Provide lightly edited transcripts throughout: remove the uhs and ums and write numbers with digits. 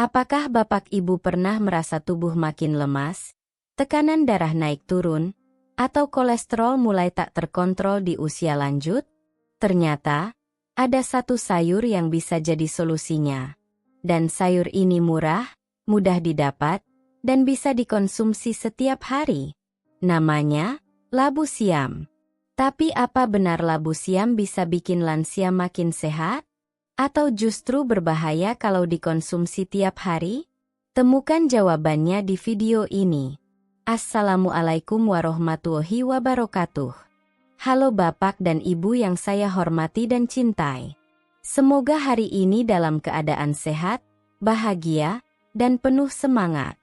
Apakah Bapak Ibu pernah merasa tubuh makin lemas, tekanan darah naik turun, atau kolesterol mulai tak terkontrol di usia lanjut? Ternyata, ada satu sayur yang bisa jadi solusinya. Dan sayur ini murah, mudah didapat, dan bisa dikonsumsi setiap hari. Namanya, labu siam. Tapi apa benar labu siam bisa bikin lansia makin sehat? Atau justru berbahaya kalau dikonsumsi tiap hari? Temukan jawabannya di video ini. Assalamualaikum warahmatullahi wabarakatuh. Halo Bapak dan Ibu yang saya hormati dan cintai. Semoga hari ini dalam keadaan sehat, bahagia, dan penuh semangat.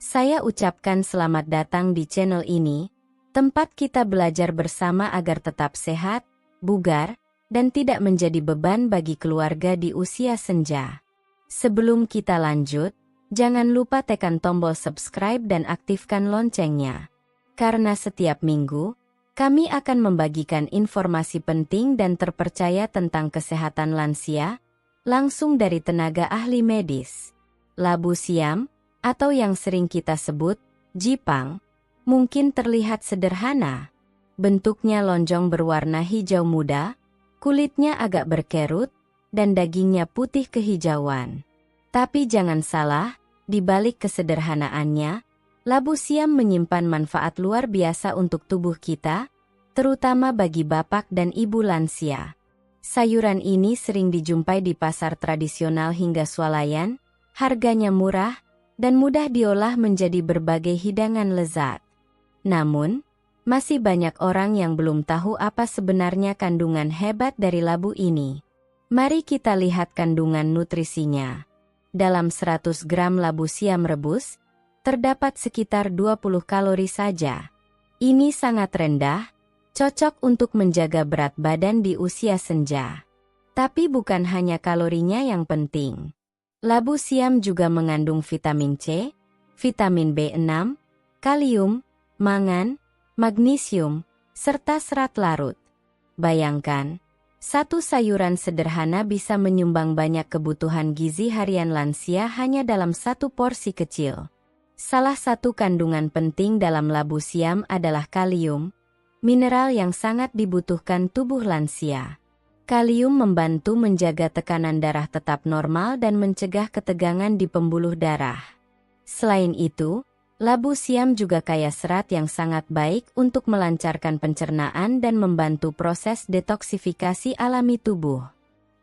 Saya ucapkan selamat datang di channel ini, tempat kita belajar bersama agar tetap sehat, bugar, dan tidak menjadi beban bagi keluarga di usia senja. Sebelum kita lanjut, jangan lupa tekan tombol subscribe dan aktifkan loncengnya. Karena setiap minggu, kami akan membagikan informasi penting dan terpercaya tentang kesehatan lansia, langsung dari tenaga ahli medis. Labu siam, atau yang sering kita sebut, jipang, mungkin terlihat sederhana. Bentuknya lonjong berwarna hijau muda, kulitnya agak berkerut, dan dagingnya putih kehijauan. Tapi jangan salah, di balik kesederhanaannya, labu siam menyimpan manfaat luar biasa untuk tubuh kita, terutama bagi bapak dan ibu lansia. Sayuran ini sering dijumpai di pasar tradisional hingga swalayan, harganya murah, dan mudah diolah menjadi berbagai hidangan lezat. Namun, masih banyak orang yang belum tahu apa sebenarnya kandungan hebat dari labu ini. Mari kita lihat kandungan nutrisinya. Dalam 100 gram labu siam rebus, terdapat sekitar 20 kalori saja. Ini sangat rendah, cocok untuk menjaga berat badan di usia senja. Tapi bukan hanya kalorinya yang penting. Labu siam juga mengandung vitamin C, vitamin B6, kalium, mangan, magnesium, serta serat larut. Bayangkan, satu sayuran sederhana bisa menyumbang banyak kebutuhan gizi harian lansia hanya dalam satu porsi kecil. Salah satu kandungan penting dalam labu siam adalah kalium, mineral yang sangat dibutuhkan tubuh lansia. Kalium membantu menjaga tekanan darah tetap normal dan mencegah ketegangan di pembuluh darah. Selain itu, labu siam juga kaya serat yang sangat baik untuk melancarkan pencernaan dan membantu proses detoksifikasi alami tubuh.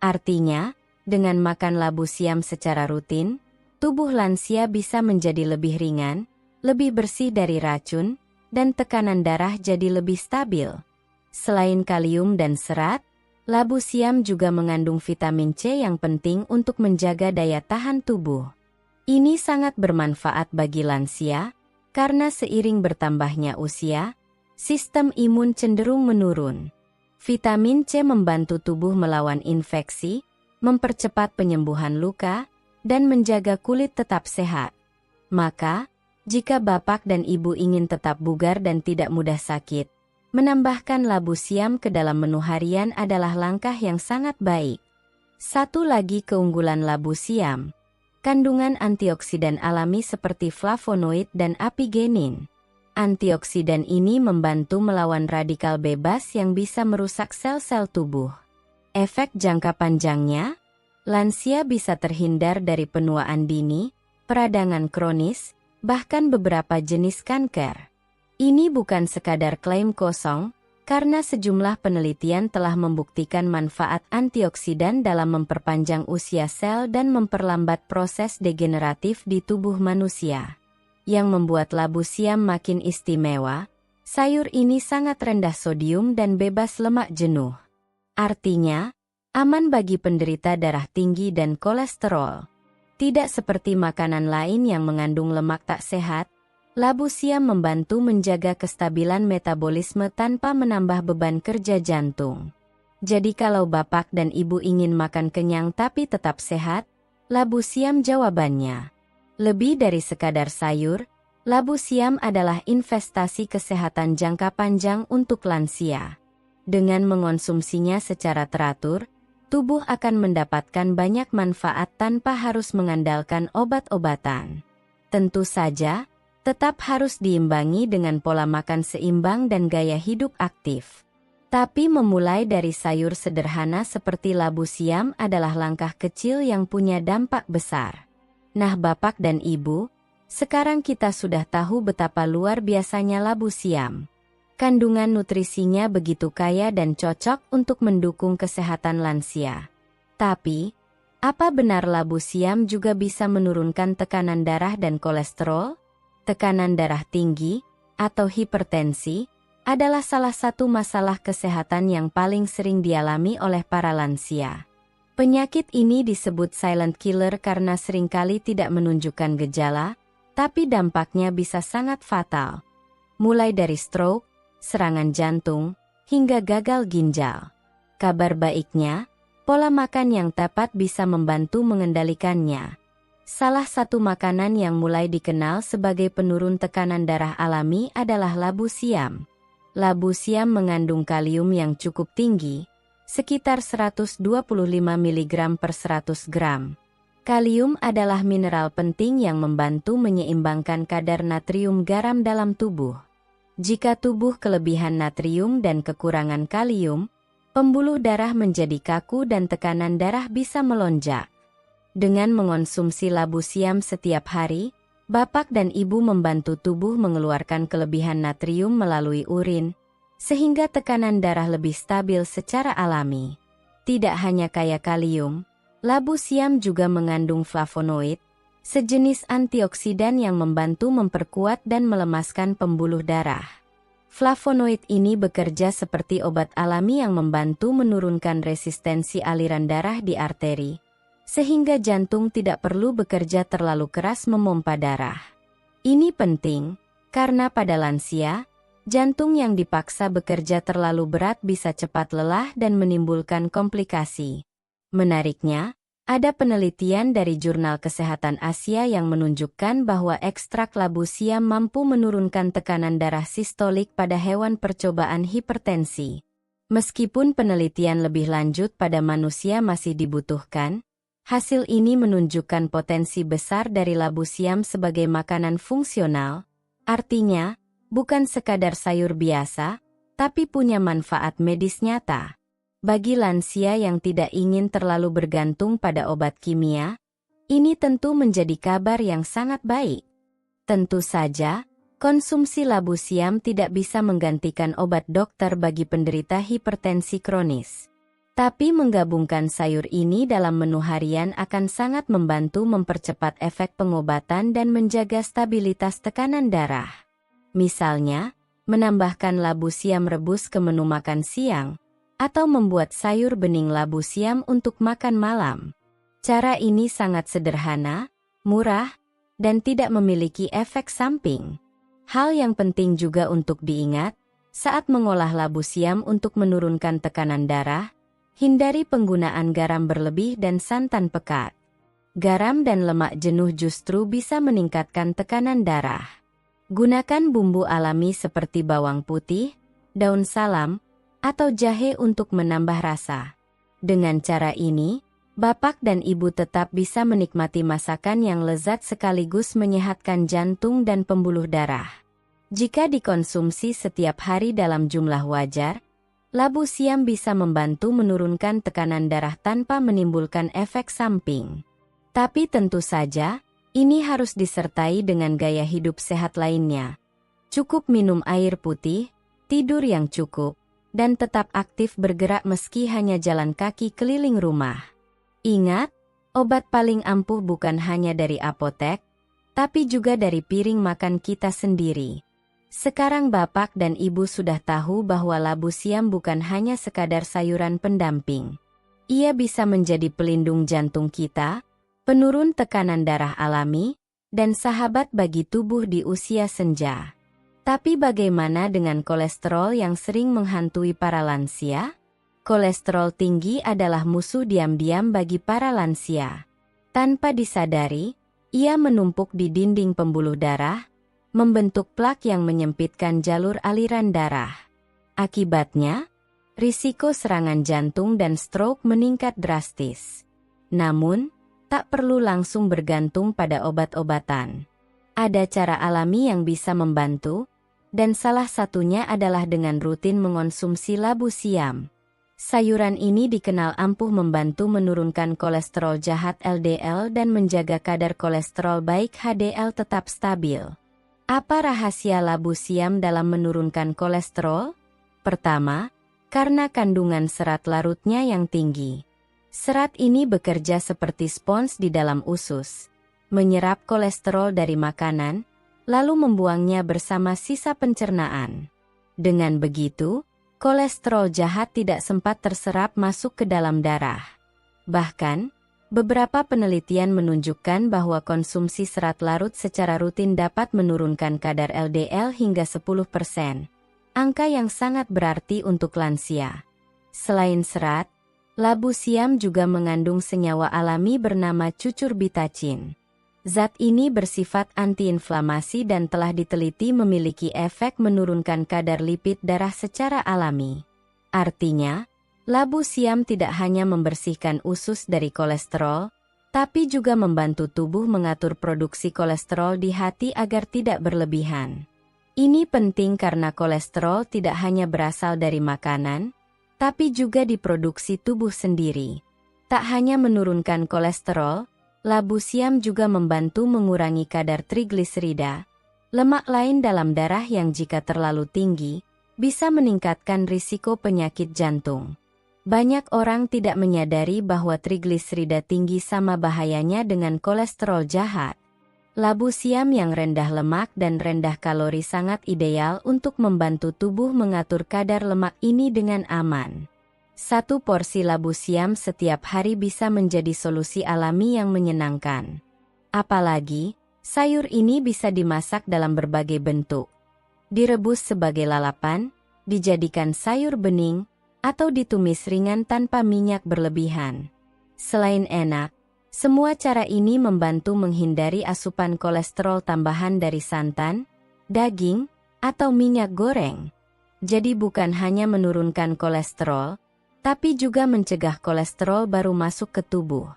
Artinya, dengan makan labu siam secara rutin, tubuh lansia bisa menjadi lebih ringan, lebih bersih dari racun, dan tekanan darah jadi lebih stabil. Selain kalium dan serat, labu siam juga mengandung vitamin C yang penting untuk menjaga daya tahan tubuh. Ini sangat bermanfaat bagi lansia, karena seiring bertambahnya usia, sistem imun cenderung menurun. Vitamin C membantu tubuh melawan infeksi, mempercepat penyembuhan luka, dan menjaga kulit tetap sehat. Maka, jika bapak dan ibu ingin tetap bugar dan tidak mudah sakit, menambahkan labu siam ke dalam menu harian adalah langkah yang sangat baik. Satu lagi keunggulan labu siam, kandungan antioksidan alami seperti flavonoid dan apigenin. Antioksidan ini membantu melawan radikal bebas yang bisa merusak sel-sel tubuh. Efek jangka panjangnya, lansia bisa terhindar dari penuaan dini, peradangan kronis, bahkan beberapa jenis kanker. Ini bukan sekadar klaim kosong, karena sejumlah penelitian telah membuktikan manfaat antioksidan dalam memperpanjang usia sel dan memperlambat proses degeneratif di tubuh manusia. Yang membuat labu siam makin istimewa, sayur ini sangat rendah sodium dan bebas lemak jenuh. Artinya, aman bagi penderita darah tinggi dan kolesterol. Tidak seperti makanan lain yang mengandung lemak tak sehat, labu siam membantu menjaga kestabilan metabolisme tanpa menambah beban kerja jantung. Jadi kalau bapak dan ibu ingin makan kenyang tapi tetap sehat, labu siam jawabannya. Lebih dari sekadar sayur, labu siam adalah investasi kesehatan jangka panjang untuk lansia. Dengan mengonsumsinya secara teratur, tubuh akan mendapatkan banyak manfaat tanpa harus mengandalkan obat-obatan. Tentu saja, tetap harus diimbangi dengan pola makan seimbang dan gaya hidup aktif. Tapi memulai dari sayur sederhana seperti labu siam adalah langkah kecil yang punya dampak besar. Nah Bapak dan Ibu, sekarang kita sudah tahu betapa luar biasanya labu siam. Kandungan nutrisinya begitu kaya dan cocok untuk mendukung kesehatan lansia. Tapi, apa benar labu siam juga bisa menurunkan tekanan darah dan kolesterol? Tekanan darah tinggi, atau hipertensi, adalah salah satu masalah kesehatan yang paling sering dialami oleh para lansia. Penyakit ini disebut silent killer karena seringkali tidak menunjukkan gejala, tapi dampaknya bisa sangat fatal. Mulai dari stroke, serangan jantung, hingga gagal ginjal. Kabar baiknya, pola makan yang tepat bisa membantu mengendalikannya. Salah satu makanan yang mulai dikenal sebagai penurun tekanan darah alami adalah labu siam. Labu siam mengandung kalium yang cukup tinggi, sekitar 125 mg per 100 gram. Kalium adalah mineral penting yang membantu menyeimbangkan kadar natrium garam dalam tubuh. Jika tubuh kelebihan natrium dan kekurangan kalium, pembuluh darah menjadi kaku dan tekanan darah bisa melonjak. Dengan mengonsumsi labu siam setiap hari, Bapak dan Ibu membantu tubuh mengeluarkan kelebihan natrium melalui urin, sehingga tekanan darah lebih stabil secara alami. Tidak hanya kaya kalium, labu siam juga mengandung flavonoid, sejenis antioksidan yang membantu memperkuat dan melemaskan pembuluh darah. Flavonoid ini bekerja seperti obat alami yang membantu menurunkan resistensi aliran darah di arteri, sehingga jantung tidak perlu bekerja terlalu keras memompa darah. Ini penting, karena pada lansia, jantung yang dipaksa bekerja terlalu berat bisa cepat lelah dan menimbulkan komplikasi. Menariknya, ada penelitian dari Jurnal Kesehatan Asia yang menunjukkan bahwa ekstrak labu siam mampu menurunkan tekanan darah sistolik pada hewan percobaan hipertensi. Meskipun penelitian lebih lanjut pada manusia masih dibutuhkan, hasil ini menunjukkan potensi besar dari labu siam sebagai makanan fungsional, artinya, bukan sekadar sayur biasa, tapi punya manfaat medis nyata. Bagi lansia yang tidak ingin terlalu bergantung pada obat kimia, ini tentu menjadi kabar yang sangat baik. Tentu saja, konsumsi labu siam tidak bisa menggantikan obat dokter bagi penderita hipertensi kronis. Tapi menggabungkan sayur ini dalam menu harian akan sangat membantu mempercepat efek pengobatan dan menjaga stabilitas tekanan darah. Misalnya, menambahkan labu siam rebus ke menu makan siang, atau membuat sayur bening labu siam untuk makan malam. Cara ini sangat sederhana, murah, dan tidak memiliki efek samping. Hal yang penting juga untuk diingat, saat mengolah labu siam untuk menurunkan tekanan darah, hindari penggunaan garam berlebih dan santan pekat. Garam dan lemak jenuh justru bisa meningkatkan tekanan darah. Gunakan bumbu alami seperti bawang putih, daun salam, atau jahe untuk menambah rasa. Dengan cara ini, Bapak dan Ibu tetap bisa menikmati masakan yang lezat sekaligus menyehatkan jantung dan pembuluh darah. Jika dikonsumsi setiap hari dalam jumlah wajar, labu siam bisa membantu menurunkan tekanan darah tanpa menimbulkan efek samping. Tapi tentu saja, ini harus disertai dengan gaya hidup sehat lainnya. Cukup minum air putih, tidur yang cukup, dan tetap aktif bergerak meski hanya jalan kaki keliling rumah. Ingat, obat paling ampuh bukan hanya dari apotek, tapi juga dari piring makan kita sendiri. Sekarang Bapak dan Ibu sudah tahu bahwa labu siam bukan hanya sekadar sayuran pendamping. Ia bisa menjadi pelindung jantung kita, penurun tekanan darah alami, dan sahabat bagi tubuh di usia senja. Tapi bagaimana dengan kolesterol yang sering menghantui para lansia? Kolesterol tinggi adalah musuh diam-diam bagi para lansia. Tanpa disadari, ia menumpuk di dinding pembuluh darah, membentuk plak yang menyempitkan jalur aliran darah. Akibatnya, risiko serangan jantung dan stroke meningkat drastis. Namun, tak perlu langsung bergantung pada obat-obatan. Ada cara alami yang bisa membantu, dan salah satunya adalah dengan rutin mengonsumsi labu siam. Sayuran ini dikenal ampuh membantu menurunkan kolesterol jahat LDL dan menjaga kadar kolesterol baik HDL tetap stabil. Apa rahasia labu siam dalam menurunkan kolesterol? Pertama, karena kandungan serat larutnya yang tinggi. Serat ini bekerja seperti spons di dalam usus, menyerap kolesterol dari makanan, lalu membuangnya bersama sisa pencernaan. Dengan begitu, kolesterol jahat tidak sempat terserap masuk ke dalam darah. Bahkan, beberapa penelitian menunjukkan bahwa konsumsi serat larut secara rutin dapat menurunkan kadar LDL hingga 10%. Angka yang sangat berarti untuk lansia. Selain serat, labu siam juga mengandung senyawa alami bernama cucurbitacin. Zat ini bersifat antiinflamasi dan telah diteliti memiliki efek menurunkan kadar lipid darah secara alami. Artinya, labu siam tidak hanya membersihkan usus dari kolesterol, tapi juga membantu tubuh mengatur produksi kolesterol di hati agar tidak berlebihan. Ini penting karena kolesterol tidak hanya berasal dari makanan, tapi juga diproduksi tubuh sendiri. Tak hanya menurunkan kolesterol, labu siam juga membantu mengurangi kadar trigliserida, lemak lain dalam darah yang jika terlalu tinggi, bisa meningkatkan risiko penyakit jantung. Banyak orang tidak menyadari bahwa trigliserida tinggi sama bahayanya dengan kolesterol jahat. Labu siam yang rendah lemak dan rendah kalori sangat ideal untuk membantu tubuh mengatur kadar lemak ini dengan aman. Satu porsi labu siam setiap hari bisa menjadi solusi alami yang menyenangkan. Apalagi, sayur ini bisa dimasak dalam berbagai bentuk. Direbus sebagai lalapan, dijadikan sayur bening, atau ditumis ringan tanpa minyak berlebihan. Selain enak, semua cara ini membantu menghindari asupan kolesterol tambahan dari santan, daging, atau minyak goreng. Jadi bukan hanya menurunkan kolesterol, tapi juga mencegah kolesterol baru masuk ke tubuh.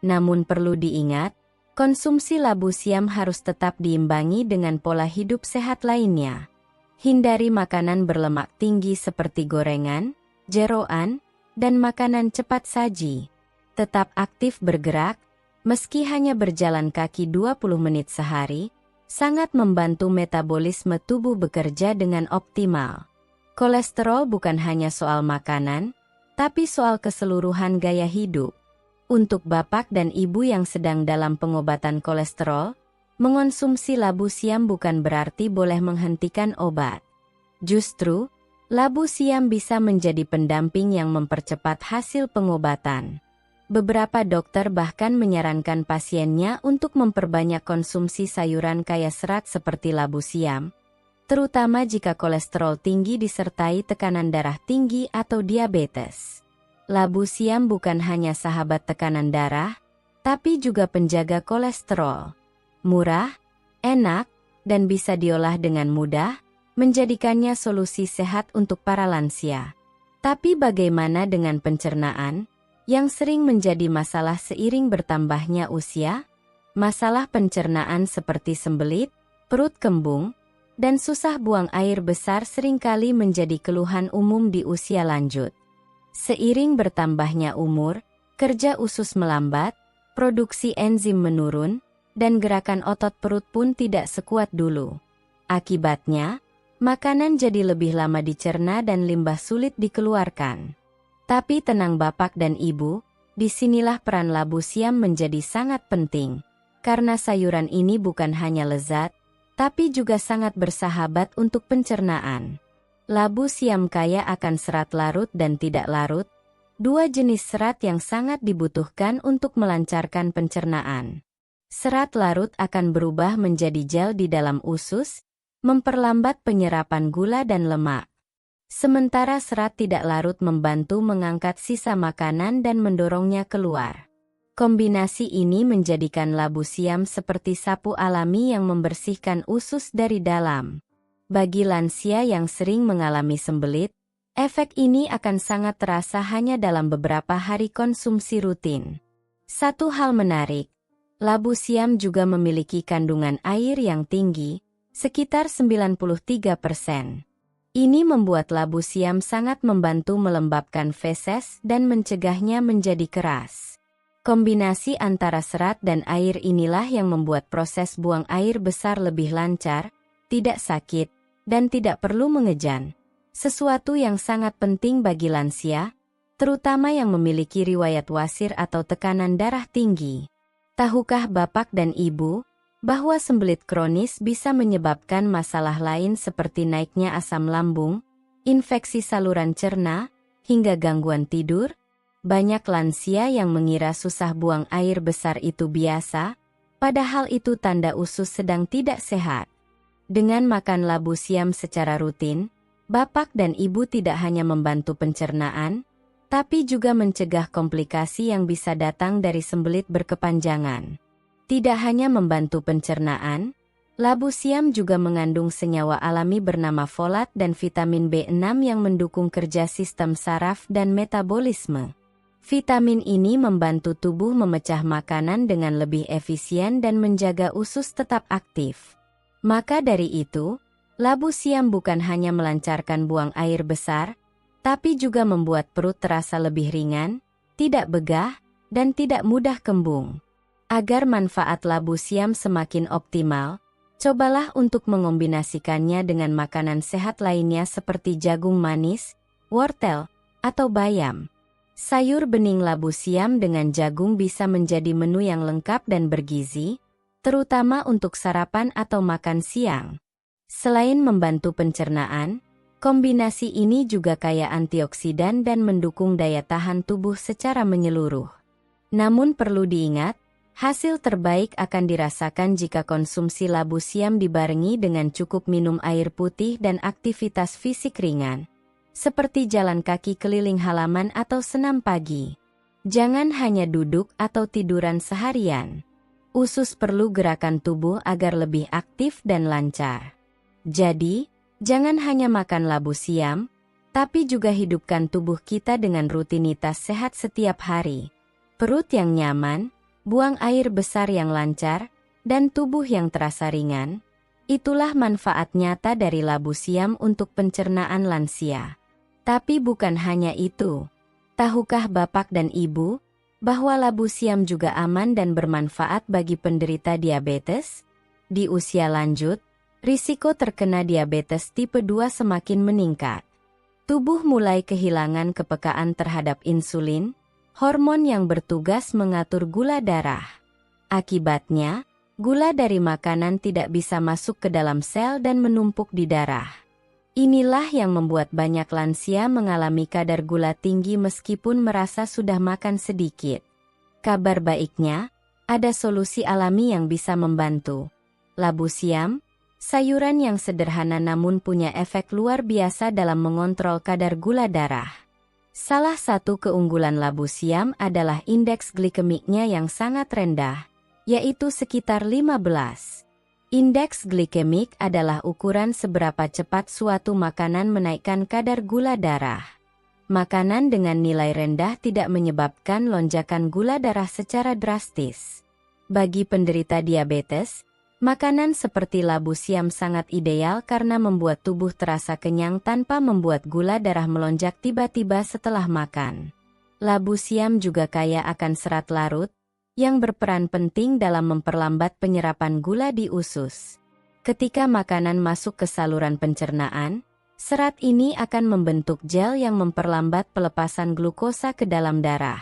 Namun perlu diingat, konsumsi labu siam harus tetap diimbangi dengan pola hidup sehat lainnya. Hindari makanan berlemak tinggi seperti gorengan, jeroan, dan makanan cepat saji. Tetap aktif bergerak, meski hanya berjalan kaki 20 menit sehari, sangat membantu metabolisme tubuh bekerja dengan optimal. Kolesterol bukan hanya soal makanan, tapi soal keseluruhan gaya hidup. Untuk bapak dan ibu yang sedang dalam pengobatan kolesterol, mengonsumsi labu siam bukan berarti boleh menghentikan obat. Justru, labu siam bisa menjadi pendamping yang mempercepat hasil pengobatan. Beberapa dokter bahkan menyarankan pasiennya untuk memperbanyak konsumsi sayuran kaya serat seperti labu siam, terutama jika kolesterol tinggi disertai tekanan darah tinggi atau diabetes. Labu siam bukan hanya sahabat tekanan darah, tapi juga penjaga kolesterol. Murah, enak, dan bisa diolah dengan mudah, menjadikannya solusi sehat untuk para lansia. Tapi bagaimana dengan pencernaan, yang sering menjadi masalah seiring bertambahnya usia? Masalah pencernaan seperti sembelit, perut kembung, dan susah buang air besar seringkali menjadi keluhan umum di usia lanjut. Seiring bertambahnya umur, kerja usus melambat, produksi enzim menurun, dan gerakan otot perut pun tidak sekuat dulu. Akibatnya, makanan jadi lebih lama dicerna dan limbah sulit dikeluarkan. Tapi tenang bapak dan ibu, disinilah peran labu siam menjadi sangat penting. Karena sayuran ini bukan hanya lezat, tapi juga sangat bersahabat untuk pencernaan. Labu siam kaya akan serat larut dan tidak larut, dua jenis serat yang sangat dibutuhkan untuk melancarkan pencernaan. Serat larut akan berubah menjadi gel di dalam usus, memperlambat penyerapan gula dan lemak. Sementara serat tidak larut membantu mengangkat sisa makanan dan mendorongnya keluar. Kombinasi ini menjadikan labu siam seperti sapu alami yang membersihkan usus dari dalam. Bagi lansia yang sering mengalami sembelit, Efek ini akan sangat terasa hanya dalam beberapa hari konsumsi rutin. Satu hal menarik, labu siam juga memiliki kandungan air yang tinggi, sekitar 93%. Ini membuat labu siam sangat membantu melembabkan feses dan mencegahnya menjadi keras. Kombinasi antara serat dan air inilah yang membuat proses buang air besar lebih lancar, tidak sakit, dan tidak perlu mengejan. Sesuatu yang sangat penting bagi lansia, terutama yang memiliki riwayat wasir atau tekanan darah tinggi. Tahukah Bapak dan Ibu, bahwa sembelit kronis bisa menyebabkan masalah lain seperti naiknya asam lambung, infeksi saluran cerna, hingga gangguan tidur? Banyak lansia yang mengira susah buang air besar itu biasa, padahal itu tanda usus sedang tidak sehat. Dengan makan labu siam secara rutin, Bapak dan Ibu tidak hanya membantu pencernaan, tapi juga mencegah komplikasi yang bisa datang dari sembelit berkepanjangan. Tidak hanya membantu pencernaan, labu siam juga mengandung senyawa alami bernama folat dan vitamin B6 yang mendukung kerja sistem saraf dan metabolisme. Vitamin ini membantu tubuh memecah makanan dengan lebih efisien dan menjaga usus tetap aktif. Maka dari itu, labu siam bukan hanya melancarkan buang air besar, tapi juga membuat perut terasa lebih ringan, tidak begah, dan tidak mudah kembung. Agar manfaat labu siam semakin optimal, cobalah untuk mengombinasikannya dengan makanan sehat lainnya seperti jagung manis, wortel, atau bayam. Sayur bening labu siam dengan jagung bisa menjadi menu yang lengkap dan bergizi, terutama untuk sarapan atau makan siang. Selain membantu pencernaan, kombinasi ini juga kaya antioksidan dan mendukung daya tahan tubuh secara menyeluruh. Namun perlu diingat, hasil terbaik akan dirasakan jika konsumsi labu siam dibarengi dengan cukup minum air putih dan aktivitas fisik ringan, seperti jalan kaki keliling halaman atau senam pagi. Jangan hanya duduk atau tiduran seharian. Usus perlu gerakan tubuh agar lebih aktif dan lancar. Jadi, jangan hanya makan labu siam, tapi juga hidupkan tubuh kita dengan rutinitas sehat setiap hari. Perut yang nyaman, buang air besar yang lancar, dan tubuh yang terasa ringan, itulah manfaat nyata dari labu siam untuk pencernaan lansia. Tapi bukan hanya itu. Tahukah Bapak dan Ibu, bahwa labu siam juga aman dan bermanfaat bagi penderita diabetes? Di usia lanjut, risiko terkena diabetes tipe 2 semakin meningkat. Tubuh mulai kehilangan kepekaan terhadap insulin, hormon yang bertugas mengatur gula darah. Akibatnya, gula dari makanan tidak bisa masuk ke dalam sel dan menumpuk di darah. Inilah yang membuat banyak lansia mengalami kadar gula tinggi meskipun merasa sudah makan sedikit. Kabar baiknya, ada solusi alami yang bisa membantu. Labu siam, sayuran yang sederhana namun punya efek luar biasa dalam mengontrol kadar gula darah. Salah satu keunggulan labu siam adalah indeks glikemiknya yang sangat rendah, yaitu sekitar 15. Indeks glikemik adalah ukuran seberapa cepat suatu makanan menaikkan kadar gula darah. Makanan dengan nilai rendah tidak menyebabkan lonjakan gula darah secara drastis. Bagi penderita diabetes, makanan seperti labu siam sangat ideal karena membuat tubuh terasa kenyang tanpa membuat gula darah melonjak tiba-tiba setelah makan. Labu siam juga kaya akan serat larut, yang berperan penting dalam memperlambat penyerapan gula di usus. Ketika makanan masuk ke saluran pencernaan, serat ini akan membentuk gel yang memperlambat pelepasan glukosa ke dalam darah.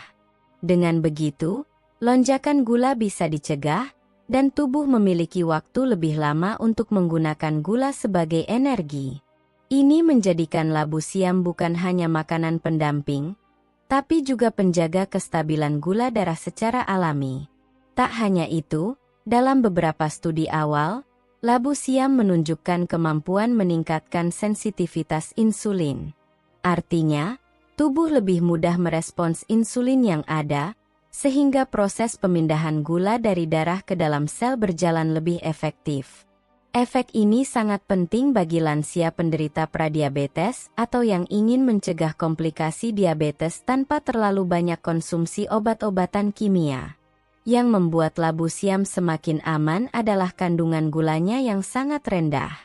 Dengan begitu, lonjakan gula bisa dicegah, dan tubuh memiliki waktu lebih lama untuk menggunakan gula sebagai energi. Ini menjadikan labu siam bukan hanya makanan pendamping, tapi juga penjaga kestabilan gula darah secara alami. Tak hanya itu, dalam beberapa studi awal, labu siam menunjukkan kemampuan meningkatkan sensitivitas insulin. Artinya, tubuh lebih mudah merespons insulin yang ada, sehingga proses pemindahan gula dari darah ke dalam sel berjalan lebih efektif. Efek ini sangat penting bagi lansia penderita pradiabetes atau yang ingin mencegah komplikasi diabetes tanpa terlalu banyak konsumsi obat-obatan kimia. Yang membuat labu siam semakin aman adalah kandungan gulanya yang sangat rendah.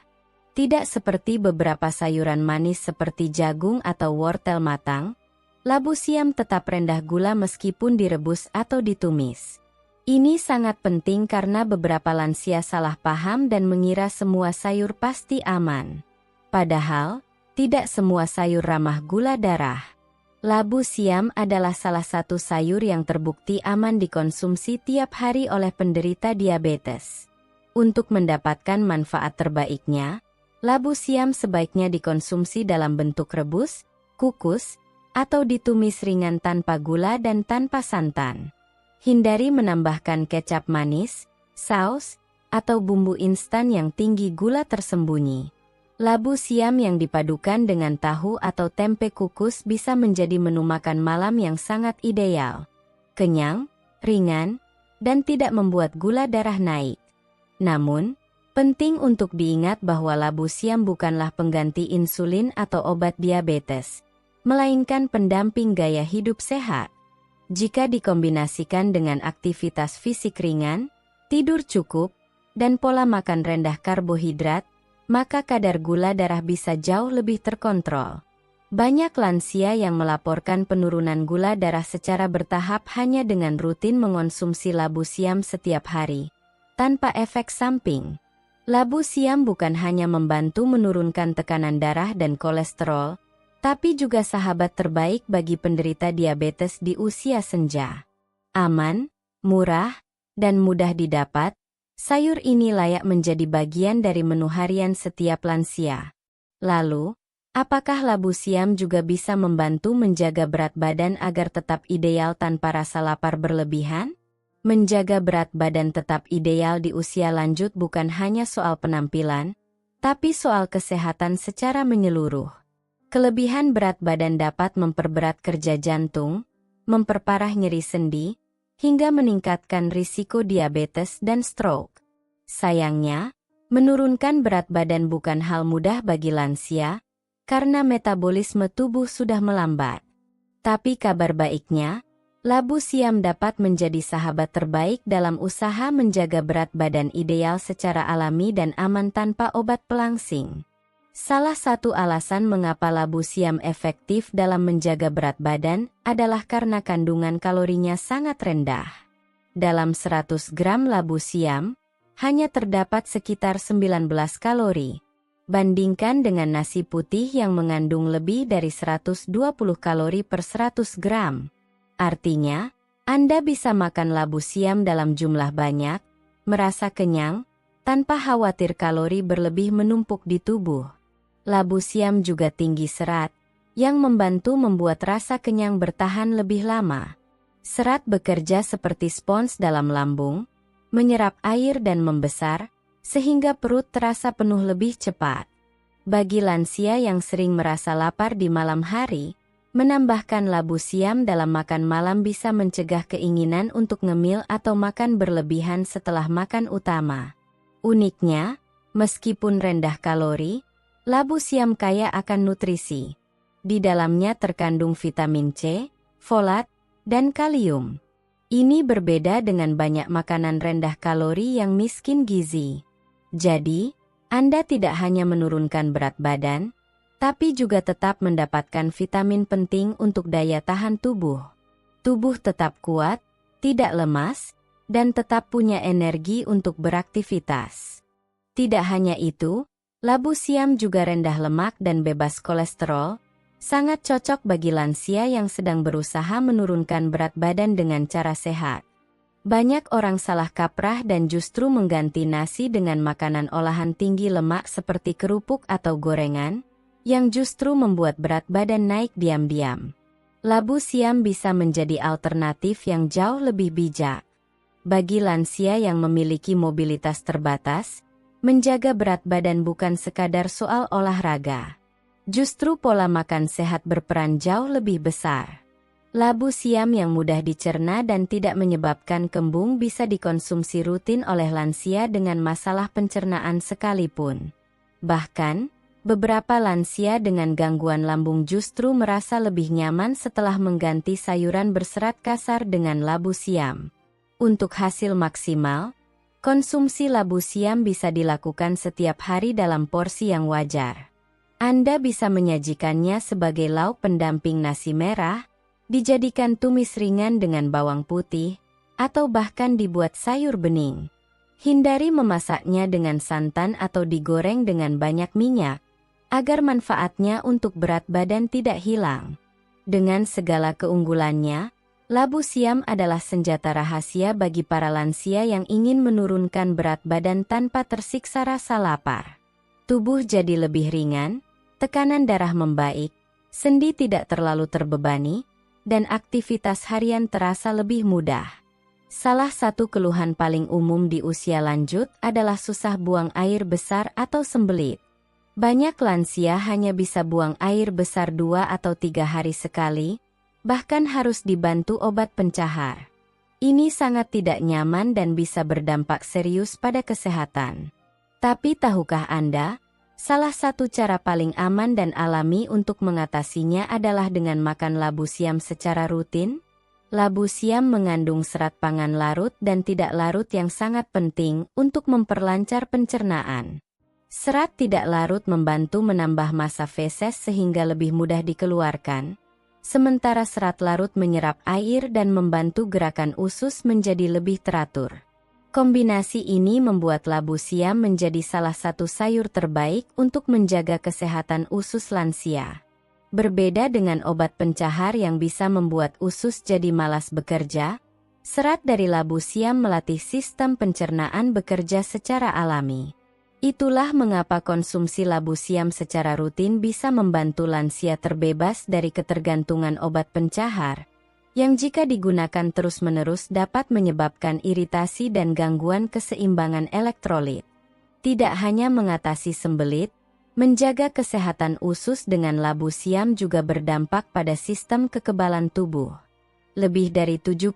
Tidak seperti beberapa sayuran manis seperti jagung atau wortel matang, labu siam tetap rendah gula meskipun direbus atau ditumis. Ini sangat penting karena beberapa lansia salah paham dan mengira semua sayur pasti aman. Padahal, tidak semua sayur ramah gula darah. Labu siam adalah salah satu sayur yang terbukti aman dikonsumsi tiap hari oleh penderita diabetes. Untuk mendapatkan manfaat terbaiknya, labu siam sebaiknya dikonsumsi dalam bentuk rebus, kukus, atau ditumis ringan tanpa gula dan tanpa santan. Hindari menambahkan kecap manis, saus, atau bumbu instan yang tinggi gula tersembunyi. Labu siam yang dipadukan dengan tahu atau tempe kukus bisa menjadi menu makan malam yang sangat ideal. Kenyang, ringan, dan tidak membuat gula darah naik. Namun, penting untuk diingat bahwa labu siam bukanlah pengganti insulin atau obat diabetes, melainkan pendamping gaya hidup sehat. Jika dikombinasikan dengan aktivitas fisik ringan, tidur cukup, dan pola makan rendah karbohidrat, maka kadar gula darah bisa jauh lebih terkontrol. Banyak lansia yang melaporkan penurunan gula darah secara bertahap hanya dengan rutin mengonsumsi labu siam setiap hari, tanpa efek samping. Labu siam bukan hanya membantu menurunkan tekanan darah dan kolesterol, tapi juga sahabat terbaik bagi penderita diabetes di usia senja. Aman, murah, dan mudah didapat, sayur ini layak menjadi bagian dari menu harian setiap lansia. Lalu, apakah labu siam juga bisa membantu menjaga berat badan agar tetap ideal tanpa rasa lapar berlebihan? Menjaga berat badan tetap ideal di usia lanjut bukan hanya soal penampilan, tapi soal kesehatan secara menyeluruh. Kelebihan berat badan dapat memperberat kerja jantung, memperparah nyeri sendi, hingga meningkatkan risiko diabetes dan stroke. Sayangnya, menurunkan berat badan bukan hal mudah bagi lansia, karena metabolisme tubuh sudah melambat. Tapi kabar baiknya, labu siam dapat menjadi sahabat terbaik dalam usaha menjaga berat badan ideal secara alami dan aman tanpa obat pelangsing. Salah satu alasan mengapa labu siam efektif dalam menjaga berat badan adalah karena kandungan kalorinya sangat rendah. Dalam 100 gram labu siam, hanya terdapat sekitar 19 kalori. Bandingkan dengan nasi putih yang mengandung lebih dari 120 kalori per 100 gram. Artinya, Anda bisa makan labu siam dalam jumlah banyak, merasa kenyang, tanpa khawatir kalori berlebih menumpuk di tubuh. Labu siam juga tinggi serat, yang membantu membuat rasa kenyang bertahan lebih lama. Serat bekerja seperti spons dalam lambung, menyerap air dan membesar, sehingga perut terasa penuh lebih cepat. Bagi lansia yang sering merasa lapar di malam hari, menambahkan labu siam dalam makan malam bisa mencegah keinginan untuk ngemil atau makan berlebihan setelah makan utama. Uniknya, meskipun rendah kalori, labu siam kaya akan nutrisi. Di dalamnya terkandung vitamin C, folat, dan kalium. Ini berbeda dengan banyak makanan rendah kalori yang miskin gizi. Jadi, Anda tidak hanya menurunkan berat badan, tapi juga tetap mendapatkan vitamin penting untuk daya tahan tubuh. Tubuh tetap kuat, tidak lemas, dan tetap punya energi untuk beraktivitas. Tidak hanya itu, labu siam juga rendah lemak dan bebas kolesterol, sangat cocok bagi lansia yang sedang berusaha menurunkan berat badan dengan cara sehat. Banyak orang salah kaprah dan justru mengganti nasi dengan makanan olahan tinggi lemak seperti kerupuk atau gorengan, yang justru membuat berat badan naik diam-diam. Labu siam bisa menjadi alternatif yang jauh lebih bijak. Bagi lansia yang memiliki mobilitas terbatas, menjaga berat badan bukan sekadar soal olahraga. Justru pola makan sehat berperan jauh lebih besar. Labu siam yang mudah dicerna dan tidak menyebabkan kembung bisa dikonsumsi rutin oleh lansia dengan masalah pencernaan sekalipun. Bahkan, beberapa lansia dengan gangguan lambung justru merasa lebih nyaman setelah mengganti sayuran berserat kasar dengan labu siam. Untuk hasil maksimal, konsumsi labu siam bisa dilakukan setiap hari dalam porsi yang wajar. Anda bisa menyajikannya sebagai lauk pendamping nasi merah, dijadikan tumis ringan dengan bawang putih, atau bahkan dibuat sayur bening. Hindari memasaknya dengan santan atau digoreng dengan banyak minyak, agar manfaatnya untuk berat badan tidak hilang. Dengan segala keunggulannya, labu siam adalah senjata rahasia bagi para lansia yang ingin menurunkan berat badan tanpa tersiksa rasa lapar. Tubuh jadi lebih ringan, tekanan darah membaik, sendi tidak terlalu terbebani, dan aktivitas harian terasa lebih mudah. Salah satu keluhan paling umum di usia lanjut adalah susah buang air besar atau sembelit. Banyak lansia hanya bisa buang air besar 2 atau 3 hari sekali, bahkan harus dibantu obat pencahar. Ini sangat tidak nyaman dan bisa berdampak serius pada kesehatan. Tapi tahukah Anda, salah satu cara paling aman dan alami untuk mengatasinya adalah dengan makan labu siam secara rutin? Labu siam mengandung serat pangan larut dan tidak larut yang sangat penting untuk memperlancar pencernaan. Serat tidak larut membantu menambah massa feses sehingga lebih mudah dikeluarkan, sementara serat larut menyerap air dan membantu gerakan usus menjadi lebih teratur. Kombinasi ini membuat labu siam menjadi salah satu sayur terbaik untuk menjaga kesehatan usus lansia. Berbeda dengan obat pencahar yang bisa membuat usus jadi malas bekerja, serat dari labu siam melatih sistem pencernaan bekerja secara alami. Itulah mengapa konsumsi labu siam secara rutin bisa membantu lansia terbebas dari ketergantungan obat pencahar, yang jika digunakan terus-menerus dapat menyebabkan iritasi dan gangguan keseimbangan elektrolit. Tidak hanya mengatasi sembelit, menjaga kesehatan usus dengan labu siam juga berdampak pada sistem kekebalan tubuh. Lebih dari 70%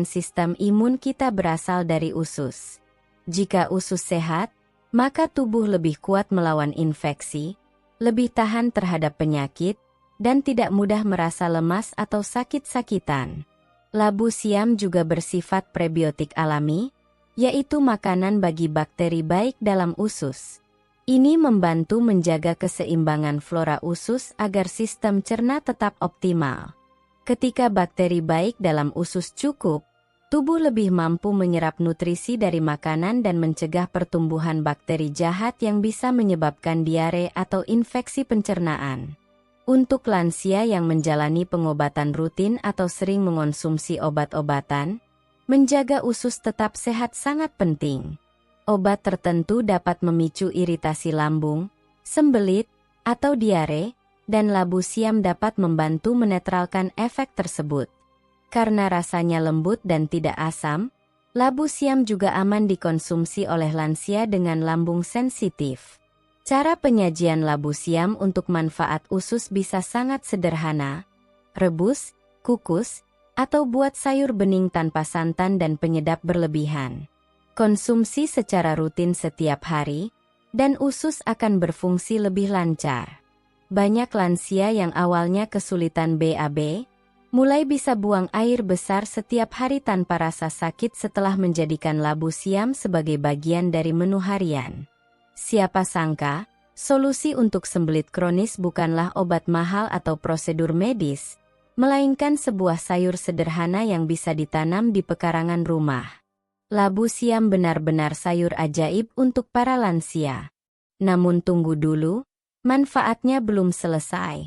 sistem imun kita berasal dari usus. Jika usus sehat, maka tubuh lebih kuat melawan infeksi, lebih tahan terhadap penyakit, dan tidak mudah merasa lemas atau sakit-sakitan. Labu siam juga bersifat prebiotik alami, yaitu makanan bagi bakteri baik dalam usus. Ini membantu menjaga keseimbangan flora usus agar sistem cerna tetap optimal. Ketika bakteri baik dalam usus cukup, tubuh lebih mampu menyerap nutrisi dari makanan dan mencegah pertumbuhan bakteri jahat yang bisa menyebabkan diare atau infeksi pencernaan. Untuk lansia yang menjalani pengobatan rutin atau sering mengonsumsi obat-obatan, menjaga usus tetap sehat sangat penting. Obat tertentu dapat memicu iritasi lambung, sembelit, atau diare, dan labu siam dapat membantu menetralkan efek tersebut. Karena rasanya lembut dan tidak asam, labu siam juga aman dikonsumsi oleh lansia dengan lambung sensitif. Cara penyajian labu siam untuk manfaat usus bisa sangat sederhana: rebus, kukus, atau buat sayur bening tanpa santan dan penyedap berlebihan. Konsumsi secara rutin setiap hari, dan usus akan berfungsi lebih lancar. Banyak lansia yang awalnya kesulitan BAB, mulai bisa buang air besar setiap hari tanpa rasa sakit setelah menjadikan labu siam sebagai bagian dari menu harian. Siapa sangka, solusi untuk sembelit kronis bukanlah obat mahal atau prosedur medis, melainkan sebuah sayur sederhana yang bisa ditanam di pekarangan rumah. Labu siam benar-benar sayur ajaib untuk para lansia. Namun tunggu dulu, manfaatnya belum selesai.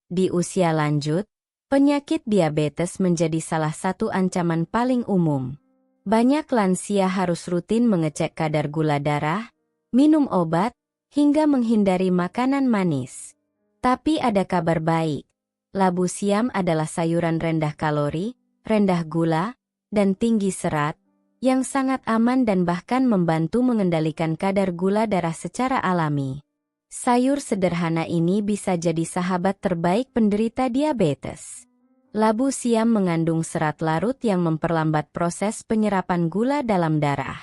Di usia lanjut, penyakit diabetes menjadi salah satu ancaman paling umum. Banyak lansia harus rutin mengecek kadar gula darah, minum obat, hingga menghindari makanan manis. Tapi ada kabar baik. Labu siam adalah sayuran rendah kalori, rendah gula, dan tinggi serat, yang sangat aman dan bahkan membantu mengendalikan kadar gula darah secara alami. Sayur sederhana ini bisa jadi sahabat terbaik penderita diabetes. Labu siam mengandung serat larut yang memperlambat proses penyerapan gula dalam darah.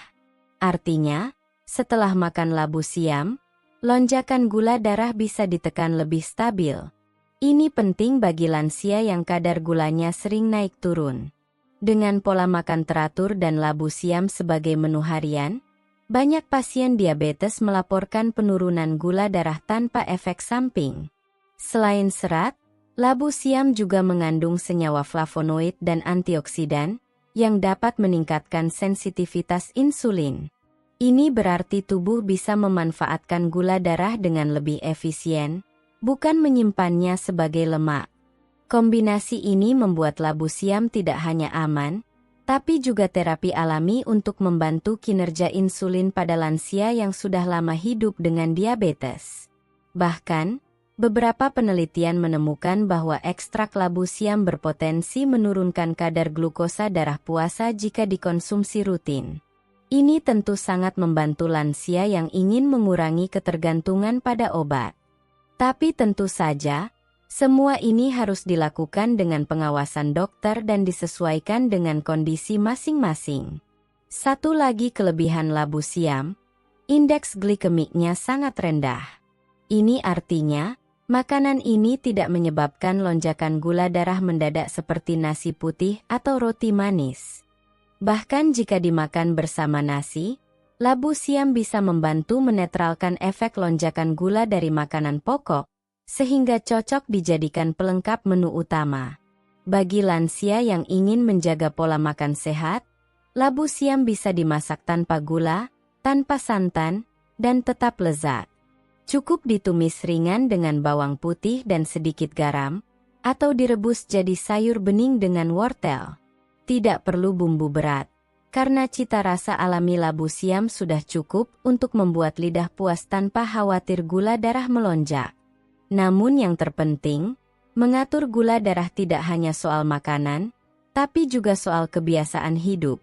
Artinya, setelah makan labu siam, lonjakan gula darah bisa ditekan lebih stabil. Ini penting bagi lansia yang kadar gulanya sering naik turun. Dengan pola makan teratur dan labu siam sebagai menu harian, banyak pasien diabetes melaporkan penurunan gula darah tanpa efek samping. Selain serat, labu siam juga mengandung senyawa flavonoid dan antioksidan yang dapat meningkatkan sensitivitas insulin. Ini berarti tubuh bisa memanfaatkan gula darah dengan lebih efisien, bukan menyimpannya sebagai lemak. Kombinasi ini membuat labu siam tidak hanya aman, tapi juga terapi alami untuk membantu kinerja insulin pada lansia yang sudah lama hidup dengan diabetes. Bahkan, beberapa penelitian menemukan bahwa ekstrak labu siam berpotensi menurunkan kadar glukosa darah puasa jika dikonsumsi rutin. Ini tentu sangat membantu lansia yang ingin mengurangi ketergantungan pada obat. Tapi tentu saja, semua ini harus dilakukan dengan pengawasan dokter dan disesuaikan dengan kondisi masing-masing. Satu lagi kelebihan labu siam, indeks glikemiknya sangat rendah. Ini artinya, makanan ini tidak menyebabkan lonjakan gula darah mendadak seperti nasi putih atau roti manis. Bahkan jika dimakan bersama nasi, labu siam bisa membantu menetralkan efek lonjakan gula dari makanan pokok, sehingga cocok dijadikan pelengkap menu utama. Bagi lansia yang ingin menjaga pola makan sehat, labu siam bisa dimasak tanpa gula, tanpa santan, dan tetap lezat. Cukup ditumis ringan dengan bawang putih dan sedikit garam, atau direbus jadi sayur bening dengan wortel. Tidak perlu bumbu berat, karena cita rasa alami labu siam sudah cukup untuk membuat lidah puas tanpa khawatir gula darah melonjak. Namun yang terpenting, mengatur gula darah tidak hanya soal makanan, tapi juga soal kebiasaan hidup.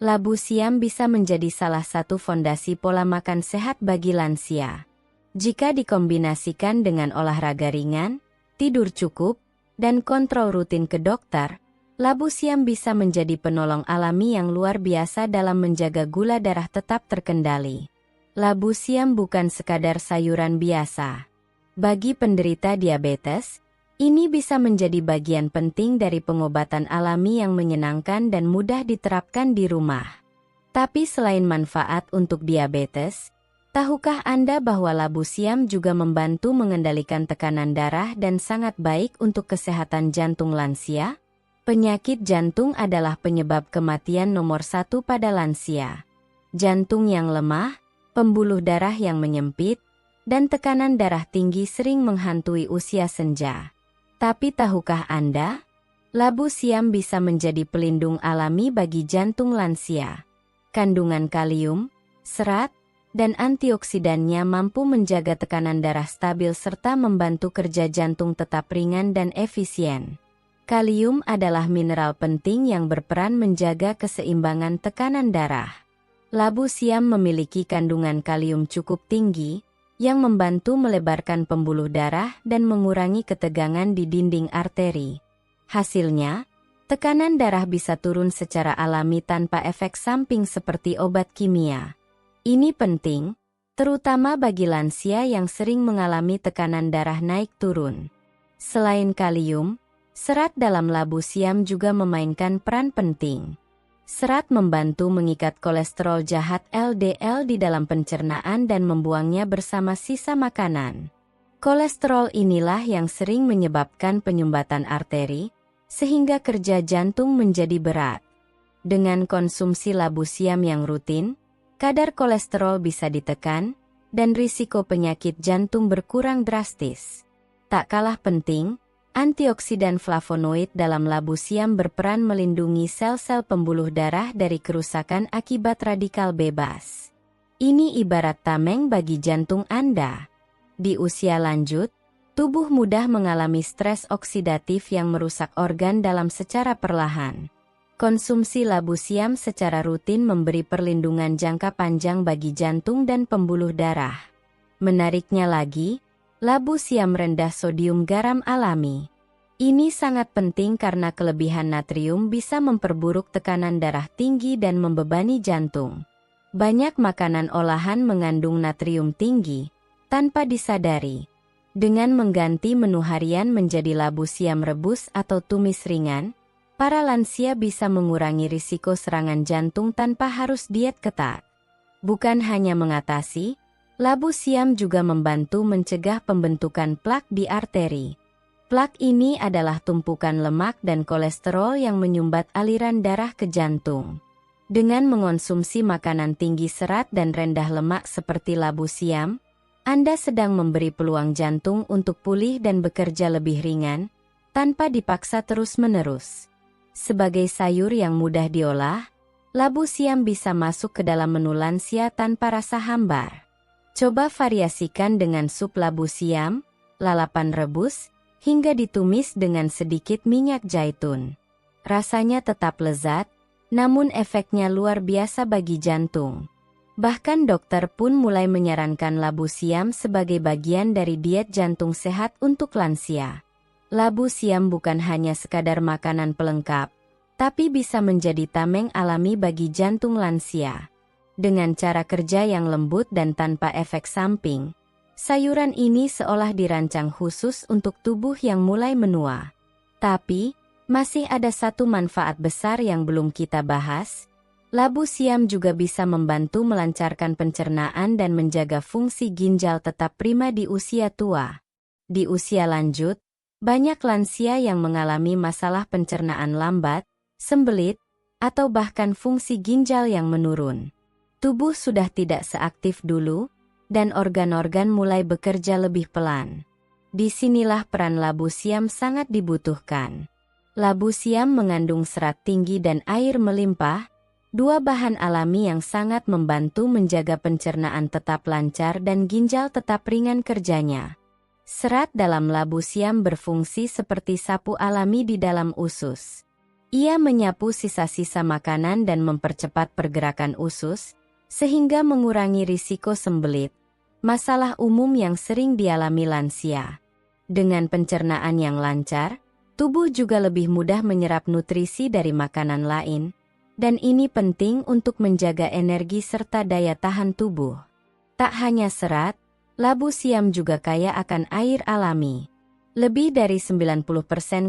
Labu siam bisa menjadi salah satu fondasi pola makan sehat bagi lansia. Jika dikombinasikan dengan olahraga ringan, tidur cukup, dan kontrol rutin ke dokter, labu siam bisa menjadi penolong alami yang luar biasa dalam menjaga gula darah tetap terkendali. Labu siam bukan sekadar sayuran biasa. Bagi penderita diabetes, ini bisa menjadi bagian penting dari pengobatan alami yang menyenangkan dan mudah diterapkan di rumah. Tapi selain manfaat untuk diabetes, tahukah Anda bahwa labu siam juga membantu mengendalikan tekanan darah dan sangat baik untuk kesehatan jantung lansia? Penyakit jantung adalah penyebab kematian nomor 1 pada lansia. Jantung yang lemah, pembuluh darah yang menyempit, dan tekanan darah tinggi sering menghantui usia senja. Tapi tahukah Anda? Labu siam bisa menjadi pelindung alami bagi jantung lansia. Kandungan kalium, serat, dan antioksidannya mampu menjaga tekanan darah stabil serta membantu kerja jantung tetap ringan dan efisien. Kalium adalah mineral penting yang berperan menjaga keseimbangan tekanan darah. Labu siam memiliki kandungan kalium cukup tinggi, yang membantu melebarkan pembuluh darah dan mengurangi ketegangan di dinding arteri. Hasilnya, tekanan darah bisa turun secara alami tanpa efek samping seperti obat kimia. Ini penting, terutama bagi lansia yang sering mengalami tekanan darah naik turun. Selain kalium, serat dalam labu siam juga memainkan peran penting. Serat membantu mengikat kolesterol jahat LDL di dalam pencernaan dan membuangnya bersama sisa makanan. Kolesterol inilah yang sering menyebabkan penyumbatan arteri, sehingga kerja jantung menjadi berat. Dengan konsumsi labu siam yang rutin, kadar kolesterol bisa ditekan, dan risiko penyakit jantung berkurang drastis. Tak kalah penting, antioksidan flavonoid dalam labu siam berperan melindungi sel-sel pembuluh darah dari kerusakan akibat radikal bebas. Ini ibarat tameng bagi jantung Anda. Di usia lanjut, tubuh mudah mengalami stres oksidatif yang merusak organ dalam secara perlahan. Konsumsi labu siam secara rutin memberi perlindungan jangka panjang bagi jantung dan pembuluh darah. Menariknya lagi, labu siam rendah sodium garam alami. Ini sangat penting karena kelebihan natrium bisa memperburuk tekanan darah tinggi dan membebani jantung. Banyak makanan olahan mengandung natrium tinggi, tanpa disadari. Dengan mengganti menu harian menjadi labu siam rebus atau tumis ringan, para lansia bisa mengurangi risiko serangan jantung tanpa harus diet ketat. Bukan hanya mengatasi, labu siam juga membantu mencegah pembentukan plak di arteri. Plak ini adalah tumpukan lemak dan kolesterol yang menyumbat aliran darah ke jantung. Dengan mengonsumsi makanan tinggi serat dan rendah lemak seperti labu siam, Anda sedang memberi peluang jantung untuk pulih dan bekerja lebih ringan, tanpa dipaksa terus-menerus. Sebagai sayur yang mudah diolah, labu siam bisa masuk ke dalam menu lansia tanpa rasa hambar. Coba variasikan dengan sup labu siam, lalapan rebus, hingga ditumis dengan sedikit minyak zaitun. Rasanya tetap lezat, namun efeknya luar biasa bagi jantung. Bahkan dokter pun mulai menyarankan labu siam sebagai bagian dari diet jantung sehat untuk lansia. Labu siam bukan hanya sekadar makanan pelengkap, tapi bisa menjadi tameng alami bagi jantung lansia. Dengan cara kerja yang lembut dan tanpa efek samping, sayuran ini seolah dirancang khusus untuk tubuh yang mulai menua. Tapi, masih ada satu manfaat besar yang belum kita bahas. Labu siam juga bisa membantu melancarkan pencernaan dan menjaga fungsi ginjal tetap prima di usia tua. Di usia lanjut, banyak lansia yang mengalami masalah pencernaan lambat, sembelit, atau bahkan fungsi ginjal yang menurun. Tubuh sudah tidak seaktif dulu, dan organ-organ mulai bekerja lebih pelan. Disinilah peran labu siam sangat dibutuhkan. Labu siam mengandung serat tinggi dan air melimpah, dua bahan alami yang sangat membantu menjaga pencernaan tetap lancar dan ginjal tetap ringan kerjanya. Serat dalam labu siam berfungsi seperti sapu alami di dalam usus. Ia menyapu sisa-sisa makanan dan mempercepat pergerakan usus, sehingga mengurangi risiko sembelit, masalah umum yang sering dialami lansia. Dengan pencernaan yang lancar, tubuh juga lebih mudah menyerap nutrisi dari makanan lain, dan ini penting untuk menjaga energi serta daya tahan tubuh. Tak hanya serat, labu siam juga kaya akan air alami. Lebih dari 90%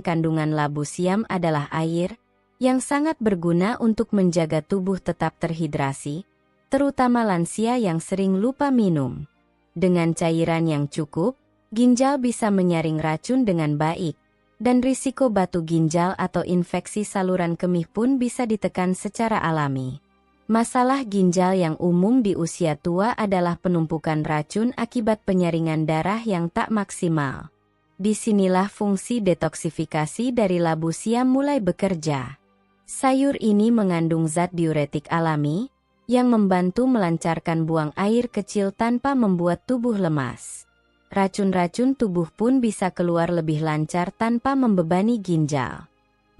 kandungan labu siam adalah air, yang sangat berguna untuk menjaga tubuh tetap terhidrasi, terutama lansia yang sering lupa minum. Dengan cairan yang cukup, ginjal bisa menyaring racun dengan baik, dan risiko batu ginjal atau infeksi saluran kemih pun bisa ditekan secara alami. Masalah ginjal yang umum di usia tua adalah penumpukan racun akibat penyaringan darah yang tak maksimal. Disinilah fungsi detoksifikasi dari labu siam mulai bekerja. Sayur ini mengandung zat diuretik alami, yang membantu melancarkan buang air kecil tanpa membuat tubuh lemas. Racun-racun tubuh pun bisa keluar lebih lancar tanpa membebani ginjal.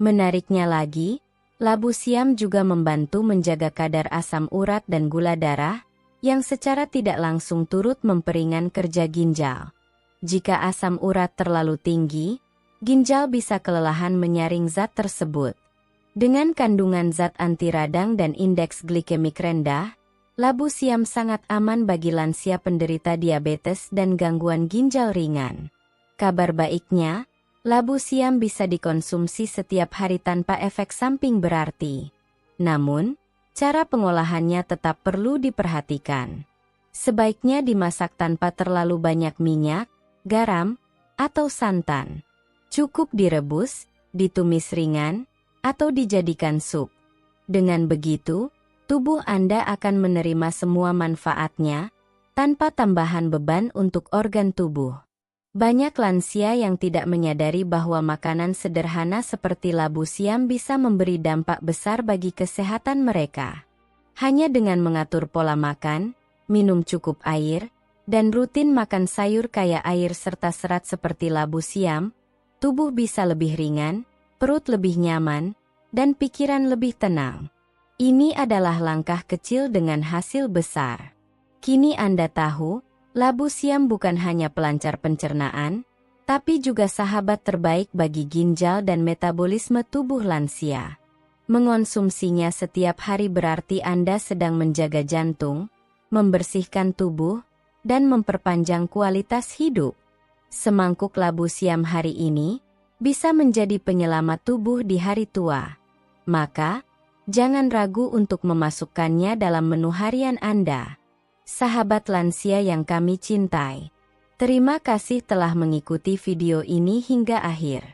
Menariknya lagi, labu siam juga membantu menjaga kadar asam urat dan gula darah, yang secara tidak langsung turut memperingan kerja ginjal. Jika asam urat terlalu tinggi, ginjal bisa kelelahan menyaring zat tersebut. Dengan kandungan zat anti radang dan indeks glikemik rendah, labu siam sangat aman bagi lansia penderita diabetes dan gangguan ginjal ringan. Kabar baiknya, labu siam bisa dikonsumsi setiap hari tanpa efek samping berarti. Namun, cara pengolahannya tetap perlu diperhatikan. Sebaiknya dimasak tanpa terlalu banyak minyak, garam, atau santan. Cukup direbus, ditumis ringan, atau dijadikan sup. Dengan begitu, tubuh Anda akan menerima semua manfaatnya, tanpa tambahan beban untuk organ tubuh. Banyak lansia yang tidak menyadari bahwa makanan sederhana seperti labu siam bisa memberi dampak besar bagi kesehatan mereka. Hanya dengan mengatur pola makan, minum cukup air, dan rutin makan sayur kaya air serta serat seperti labu siam, tubuh bisa lebih ringan, perut lebih nyaman, dan pikiran lebih tenang. Ini adalah langkah kecil dengan hasil besar. Kini Anda tahu, labu siam bukan hanya pelancar pencernaan, tapi juga sahabat terbaik bagi ginjal dan metabolisme tubuh lansia. Mengonsumsinya setiap hari berarti Anda sedang menjaga jantung, membersihkan tubuh, dan memperpanjang kualitas hidup. Semangkuk labu siam hari ini bisa menjadi penyelamat tubuh di hari tua. Maka, jangan ragu untuk memasukkannya dalam menu harian Anda. Sahabat lansia yang kami cintai, terima kasih telah mengikuti video ini hingga akhir.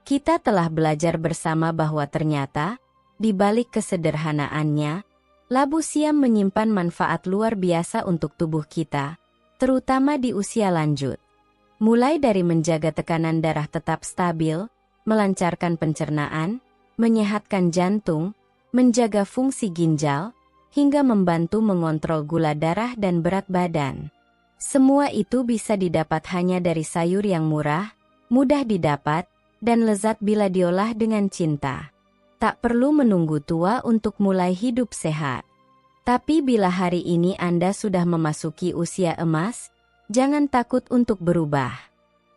Kita telah belajar bersama bahwa ternyata, di balik kesederhanaannya, labu siam menyimpan manfaat luar biasa untuk tubuh kita, terutama di usia lanjut. Mulai dari menjaga tekanan darah tetap stabil, melancarkan pencernaan, menyehatkan jantung, menjaga fungsi ginjal, hingga membantu mengontrol gula darah dan berat badan. Semua itu bisa didapat hanya dari sayur yang murah, mudah didapat, dan lezat bila diolah dengan cinta. Tak perlu menunggu tua untuk mulai hidup sehat. Tapi bila hari ini Anda sudah memasuki usia emas, jangan takut untuk berubah.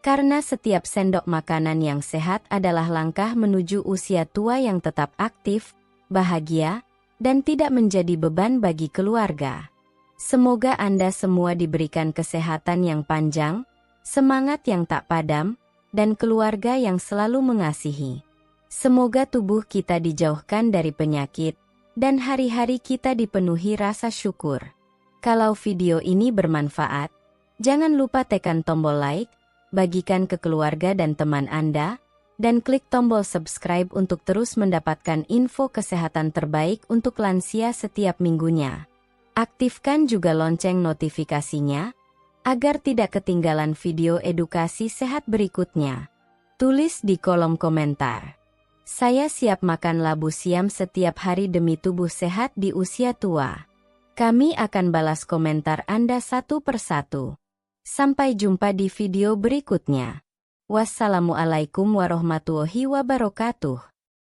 Karena setiap sendok makanan yang sehat adalah langkah menuju usia tua yang tetap aktif, bahagia, dan tidak menjadi beban bagi keluarga. Semoga Anda semua diberikan kesehatan yang panjang, semangat yang tak padam, dan keluarga yang selalu mengasihi. Semoga tubuh kita dijauhkan dari penyakit, dan hari-hari kita dipenuhi rasa syukur. Kalau video ini bermanfaat, jangan lupa tekan tombol like, bagikan ke keluarga dan teman Anda, dan klik tombol subscribe untuk terus mendapatkan info kesehatan terbaik untuk lansia setiap minggunya. Aktifkan juga lonceng notifikasinya, agar tidak ketinggalan video edukasi sehat berikutnya. Tulis di kolom komentar. Saya siap makan labu siam setiap hari demi tubuh sehat di usia tua. Kami akan balas komentar Anda satu persatu. Sampai jumpa di video berikutnya. Wassalamualaikum warahmatullahi wabarakatuh.